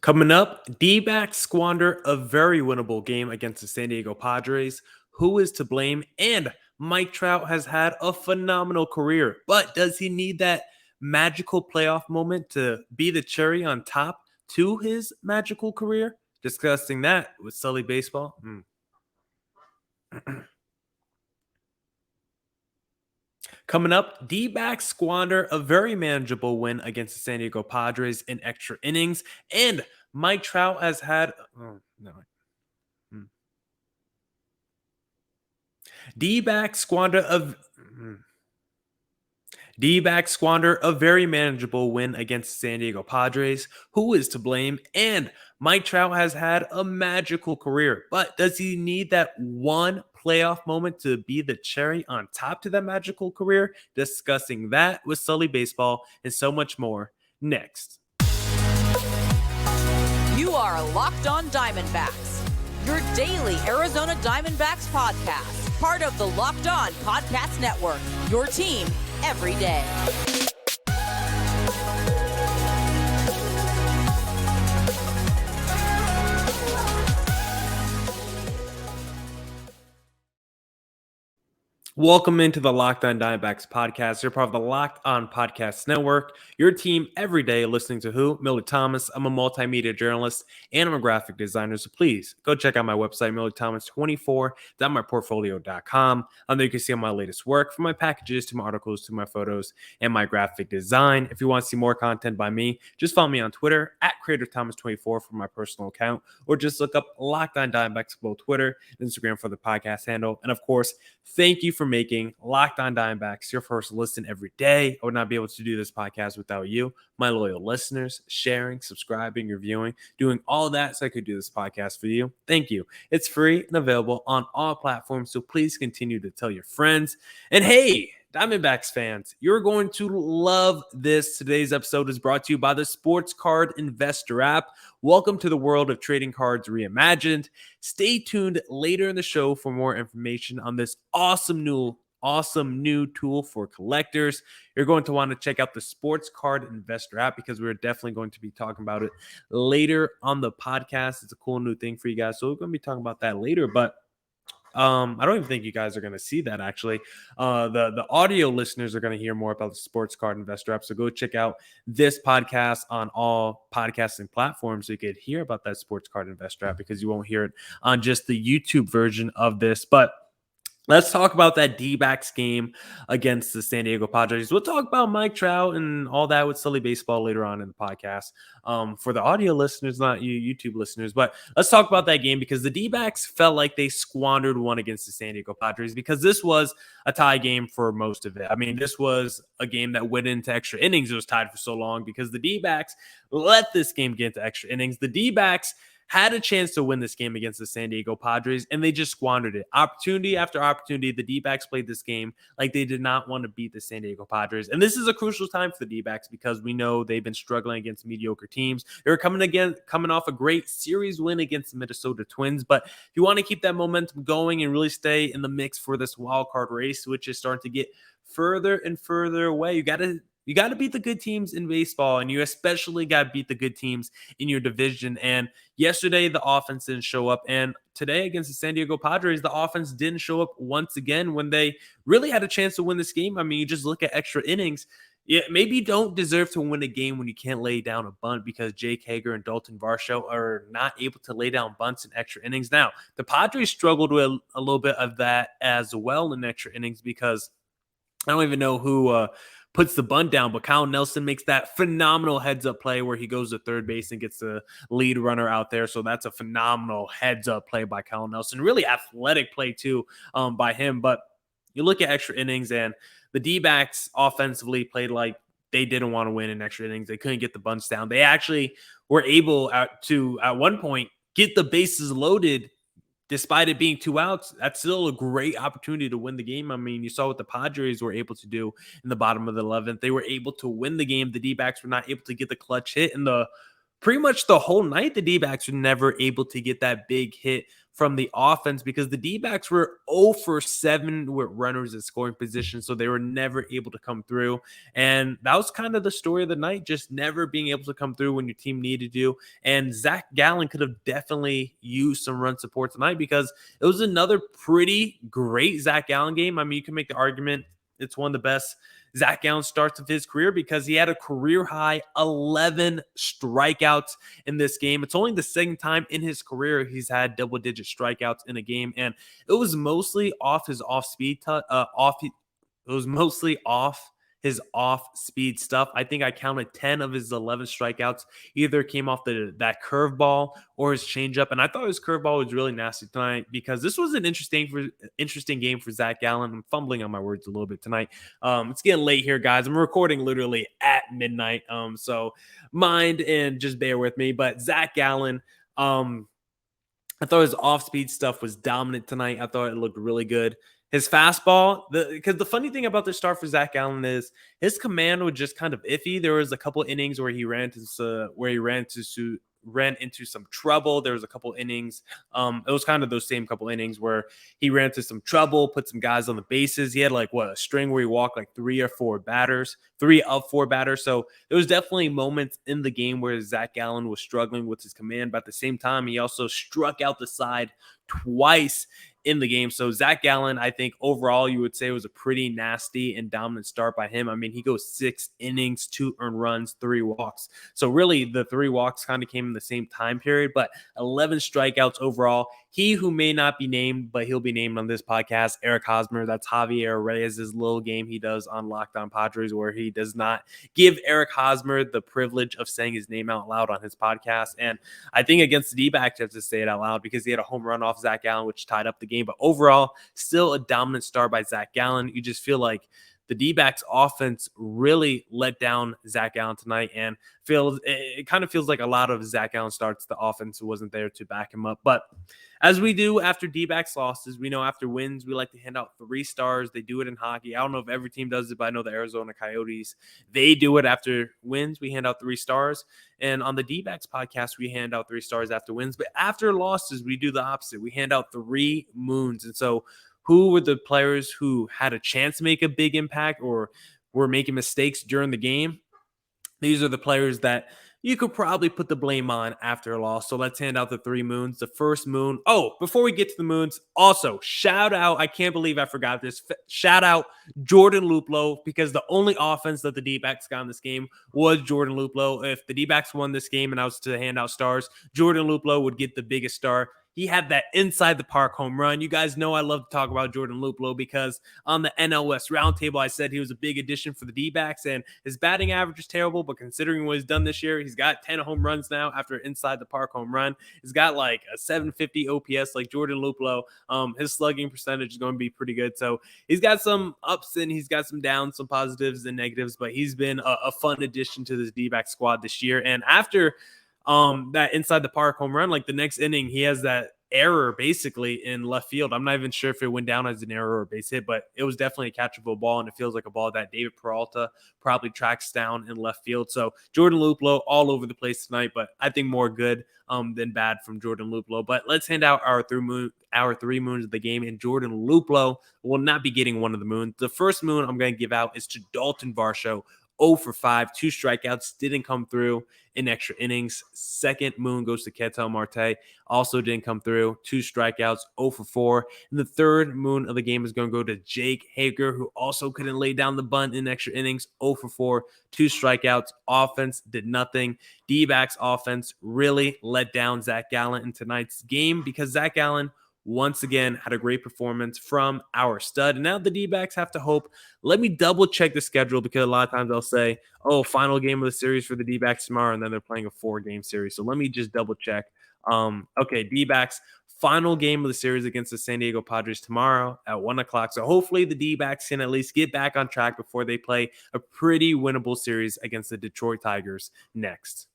Coming up, D-backs squander a very winnable game against the San Diego Padres. Who is to blame? And Mike Trout has had a phenomenal career, but does he need that magical playoff moment to be the cherry on top to his magical career? Discussing that with Sully Baseball. Coming up, D-backs squander a very manageable win against the San Diego Padres in extra innings, and Mike Trout has had. Oh, no. Hmm. D-backs squander a. hmm. D-backs squander a very manageable win against the San Diego Padres. Who is to blame? And Mike Trout has had a magical career, but does he need that one playoff moment to be the cherry on top to that magical career? Discussing that with Sully Baseball and so much more next. You are Locked On Diamondbacks, your daily Arizona Diamondbacks podcast, part of the Locked On Podcast Network, your team every day. Welcome into the Locked On Diamondbacks podcast. You're part of the Locked On Podcast Network. Your team every day listening to who? Millard Thomas. I'm a multimedia journalist and I'm a graphic designer. So please go check out my website, millardthomas24.myportfolio.com. On there you can see all my latest work, from my packages to my articles to my photos and my graphic design. If you want to see more content by me, just follow me on Twitter at CreatorThomas24 for my personal account, or just look up Locked On Diamondbacks for both Twitter and Instagram for the podcast handle. And of course, thank you for making Locked On Diamondbacks your first listen every day. I would not be able to do this podcast without you, my loyal listeners, sharing, subscribing, reviewing, doing all that so I could do this podcast for you. Thank you. It's free and available on all platforms, so please continue to tell your friends. And hey, Diamondbacks fans, you're going to love this. Today's episode is brought to you by the Sports Card Investor app. Welcome to the world of trading cards reimagined. Stay tuned later in the show for more information on this awesome new tool for collectors. You're going to want to check out the Sports Card Investor app because we're definitely going to be talking about it later on the podcast. It's a cool new thing for you guys, so we're going to be talking about that later, but I don't even think you guys are going to see that actually. The audio listeners are going to hear more about the Sports Card Investor app. So go check out this podcast on all podcasting platforms so you could hear about that Sports Card Investor app, because you won't hear it on just the YouTube version of this. But let's talk about that D-backs game against the San Diego Padres. We'll talk about Mike Trout and all that with Sully Baseball later on in the podcast. For the audio listeners, not you YouTube listeners, but let's talk about that game, because the D-backs felt like they squandered one against the San Diego Padres, because this was a tie game for most of it. I mean, this was a game that went into extra innings. It was tied for so long because the D-backs let this game get into extra innings. The D-backs had a chance to win this game against the San Diego Padres, and they just squandered it. Opportunity after opportunity, the D-backs played this game like they did not want to beat the San Diego Padres. And this is a crucial time for the D-backs because we know they've been struggling against mediocre teams. They're coming off a great series win against the Minnesota Twins. But if you want to keep that momentum going and really stay in the mix for this wild card race, which is starting to get further and further away, you got to beat the good teams in baseball, and you especially got to beat the good teams in your division. And yesterday, the offense didn't show up. And today against the San Diego Padres, the offense didn't show up once again when they really had a chance to win this game. I mean, you just look at extra innings. Yeah, maybe you don't deserve to win a game when you can't lay down a bunt, because Jake Hager and Dalton Varsho are not able to lay down bunts in extra innings. Now, the Padres struggled with a little bit of that as well in extra innings, because I don't even know who puts the bunt down, but Kyle Nelson makes that phenomenal heads-up play where he goes to third base and gets the lead runner out there. So that's a phenomenal heads-up play by Kyle Nelson. Really athletic play, too, by him. But you look at extra innings, and the D-backs offensively played like they didn't want to win in extra innings. They couldn't get the bunts down. They actually were able to, at one point, get the bases loaded. Despite it being 2 outs, that's still a great opportunity to win the game. I mean, you saw what the Padres were able to do in the bottom of the 11th. They were able to win the game. The D-backs were not able to get the clutch hit in the pretty much the whole night, the D-backs were never able to get that big hit from the offense because the D-backs were 0 for 7 with runners in scoring position, so they were never able to come through. And that was kind of the story of the night, just never being able to come through when your team needed you. And Zac Gallen could have definitely used some run support tonight because it was another pretty great Zac Gallen game. I mean, you can make the argument it's one of the best Zac Gallen starts of his career because he had a career high 11 strikeouts in this game. It's only the second time in his career he's had double-digit strikeouts in a game, and it was mostly off his off-speed it was mostly off his off-speed stuff. I think I counted 10 of his 11 strikeouts either came off that curveball or his changeup, and I thought his curveball was really nasty tonight because this was an interesting game for Zac Gallen. I'm fumbling on my words a little bit tonight. It's getting late here, guys. I'm recording literally at midnight, so mind and just bear with me. But Zac Gallen, I thought his off-speed stuff was dominant tonight. I thought it looked really good. His fastball, because the funny thing about the start for Zac Gallen is his command was just kind of iffy. There was a couple innings where he ran into some trouble. There was a couple innings. It was kind of those same couple innings where he ran into some trouble, put some guys on the bases. He had a string where he walked like 3 of 4 batters. So there was definitely moments in the game where Zac Gallen was struggling with his command, but at the same time, he also struck out the side twice in the game. So Zac Gallen, I think overall you would say it was a pretty nasty and dominant start by him. I mean, he goes 6 innings, 2 earned runs, 3 walks. So really the 3 walks kind of came in the same time period, but 11 strikeouts overall. He who may not be named, but he'll be named on this podcast, Eric Hosmer. That's Javier Reyes' little game he does on Locked On Padres where he does not give Eric Hosmer the privilege of saying his name out loud on his podcast. And I think against the D-backs, you have to say it out loud because he had a home run off Zac Gallen, which tied up the game. But overall, still a dominant start by Zac Gallen. You just feel like the D-backs offense really let down Zac Gallen tonight, and it kind of feels like a lot of Zac Gallen starts, the offense wasn't there to back him up. But as we do after D-backs losses, we know after wins, we like to hand out 3 stars. They do it in hockey. I don't know if every team does it, but I know the Arizona Coyotes, they do it after wins. We hand out 3 stars. And on the D-backs podcast, we hand out 3 stars after wins. But after losses, we do the opposite. We hand out 3 moons. And so who were the players who had a chance to make a big impact or were making mistakes during the game? These are the players that you could probably put the blame on after a loss. So let's hand out the 3 moons. The first moon. Oh, before we get to the moons, also shout out, I can't believe I forgot this. Shout out Jordan Luplow, because the only offense that the D-backs got in this game was Jordan Luplow. If the D-backs won this game and I was to hand out stars, Jordan Luplow would get the biggest star. He had that inside the park home run. You guys know I love to talk about Jordan Luplow because on the NL West roundtable, I said he was a big addition for the D-backs, and his batting average is terrible, but considering what he's done this year, he's got 10 home runs now after inside the park home run. He's got like a 750 OPS like Jordan Luplow. His slugging percentage is going to be pretty good. So he's got some ups and he's got some downs, some positives and negatives, but he's been a fun addition to this D-back squad this year. And after that inside the park home run, like the next inning, he has that error basically in left field. I'm not even sure if it went down as an error or a base hit, but it was definitely a catchable ball, and it feels like a ball that David Peralta probably tracks down in left field. So Jordan Luplow all over the place tonight, but I think more good than bad from Jordan Luplow. But let's hand out our 3 moons of the game, and Jordan Luplow will not be getting one of the moons. The first moon I'm going to give out is to Dalton Varsho. 0 for 5, 2 strikeouts, didn't come through in extra innings. Second moon goes to Ketel Marte, also didn't come through, 2 strikeouts, 0 for 4. And the third moon of the game is going to go to Jake Hager, who also couldn't lay down the bunt in extra innings, 0 for 4, 2 strikeouts. Offense did nothing. D-backs offense really let down Zac Gallen in tonight's game because Zac Gallen once again had a great performance from our stud. And now the D-backs have to hope. Let me double check the schedule because a lot of times they'll say, oh, final game of the series for the D-backs tomorrow, and then they're playing a 4-game series. So let me just double check. Okay, D-backs, final game of the series against the San Diego Padres tomorrow at 1 o'clock. So hopefully the D-backs can at least get back on track before they play a pretty winnable series against the Detroit Tigers next.